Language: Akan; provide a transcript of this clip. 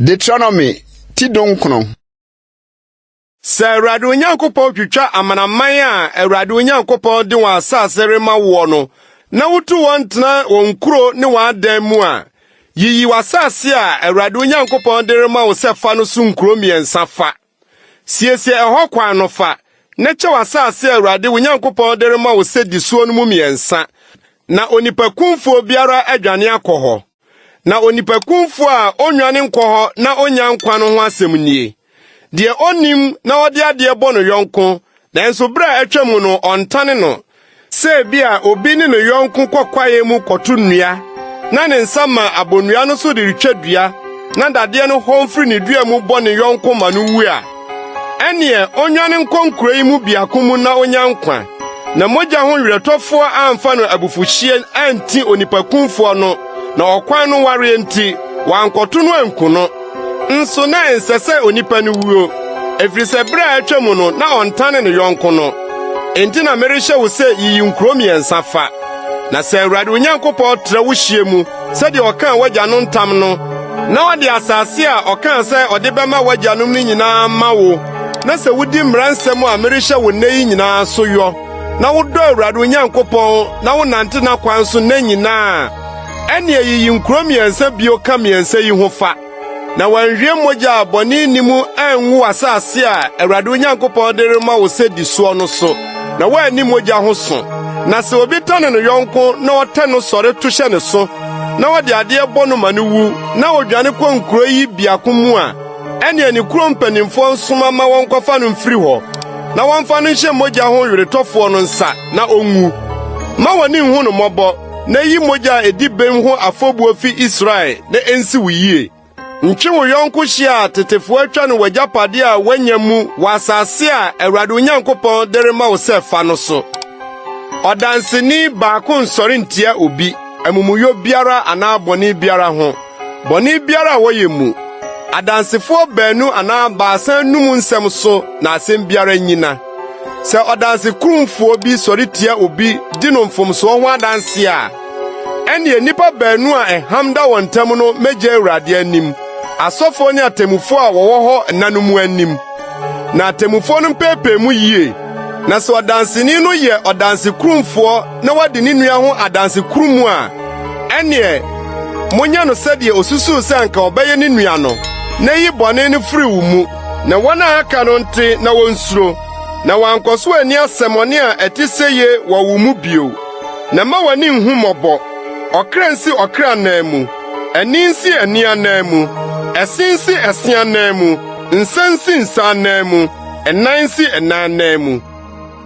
Deuteronomy Tidonkono. Sɛ Awurade Onyankopɔn twitwa amanaman a Awurade Onyankopɔn de wɔn asase rema wo no, na wotu wɔn tena wɔn kuro ne wɔn adan mu a, yiyi w'asase a Awurade Onyankopɔn de rema wo sɛ fa no so nkuro mmiɛnsa fa. Siesie ɛhɔ kwan no fa, na kyɛ w'asase a Awurade Onyankopɔn de rema wo sɛ di soɔ no mu mmiɛnsa, na onipakumfo biara adwane akɔ hɔ. Na onipakumfo a onwane nkɔ hɔ na onya nkwa no ho asɛm nie. Die onim na ɔde ade bɔ no yɔnko, nanso bere a atwa mu no ɔntane no. Sɛ bi a obi ne no yɔnko kɔkwae mu kɔto nnua, na ne nsa ma abonnua no so de retwa dua, na dadeɛ no hɔmfiri ne dua mu bɔ ne yɔnko ma no wu a, ɛneɛ onwane nkɔ nkuro yi mu biako mu na onya nkwa. Na mogya ho werɛtɔfoɔ amfa no abufuhye anti onipakumfoɔ no, na ɔkwan no ware nti wankɔto no anku no. Nso na ɛnsɛ sɛ onipa no wuo, ɛfiri sɛ bere a atwa mu no na ɔntane ne yɔnko no. Enti na merehyɛ wo sɛ yiyi nkuro mmiɛnsa fa. Na sɛ Awurade Onyankopɔn trɛ wo hyia mu, sɛdeɛ ɔkaa w'agya no ntam no, na ɔde asase a ɔkaa sɛ ɔde bɛma w'agyanom no nyinaa ma wo, na sɛ wodi mmara nsɛm a merehyɛ wo nnɛ yi nyinaa so yɔ, na wodɔ Awurade Onyankopɔn na wonante n'akwan so nna nyinaa, ɛnea yiyi nkuro mmiɛnsa bio ka mmiɛnsa yi ho fa. Na wanhwie mogya a bɔne nni mu anwu asase a Awurade Onyankopɔn de rema wo sɛ di soɔ no so, na woanni mogya ho so. Na sɛ obi tane no yɔnko na ɔtɛ no sɔre to hyɛ ne so, na ɔde adeɛ bɔ no ma no wu, na odwane kɔ nkuro yi biako mu a, ɛnea ne kuro mpanimfoɔ nsoma ma wɔnkɔfa no mfiri hɔ, na wɔmfa no nhyɛ mogya ho weretɔfoɔ no nsa, na onwu. Ma w'ani nhu no mmɔbɔ, na yi mogya a edi bem ho afɔbuo fi Israel, na ensi wo yie. Ntwe wo yɔnko hyia a tetefoɔ atwa no w'agyapade a wanya mu wɔ asase a Awurade Onyankopɔn de rema wo sɛ fa no so. Ɔdanseni baako nsɔre ntia obi, amumuyɔ biara anaa bɔne biara ho. Bɔne biara a wɔyɛ mu, adansefoɔ baanu anaa baasa num nsɛm so na asɛm biara nyina. Sɛ ɔdanse kurumfoɔ bi sɔre tia obi di no mfomsoɔ ho adanse a, ɛneɛ nnipa baanu a ɛham da wɔn ntam no megye Awurade anim, asɔfoɔ ne atemmufoɔ a wɔwɔ hɔ nna no mu anim. Na atemmufoɔ no mpɛɛpɛɛ mu yie. Na sɛ ɔdanseni no yɛ ɔdanse kurumfoɔ na wadi ne nua ho adanse kurumu a, ɛneɛ monyɛ no sɛdeɛ osusuu sɛ anka ɔbɛyɛ ne nua no, na yi bɔne no firi wo mu, na wɔn a aka no nte na wonsuro, na wɔankɔ so ani asɛmmɔne a ɛte sɛ ye wɔ wo mu bio. Na ma w'ani nhu mmɔbɔ, ɔkra nsi ɔkra anan mu, ani nsi ani anan mu, ɛse nsi ɛse anan mu, nsa nsi nsa anan mu, ɛnan nsi ɛnan anan mu.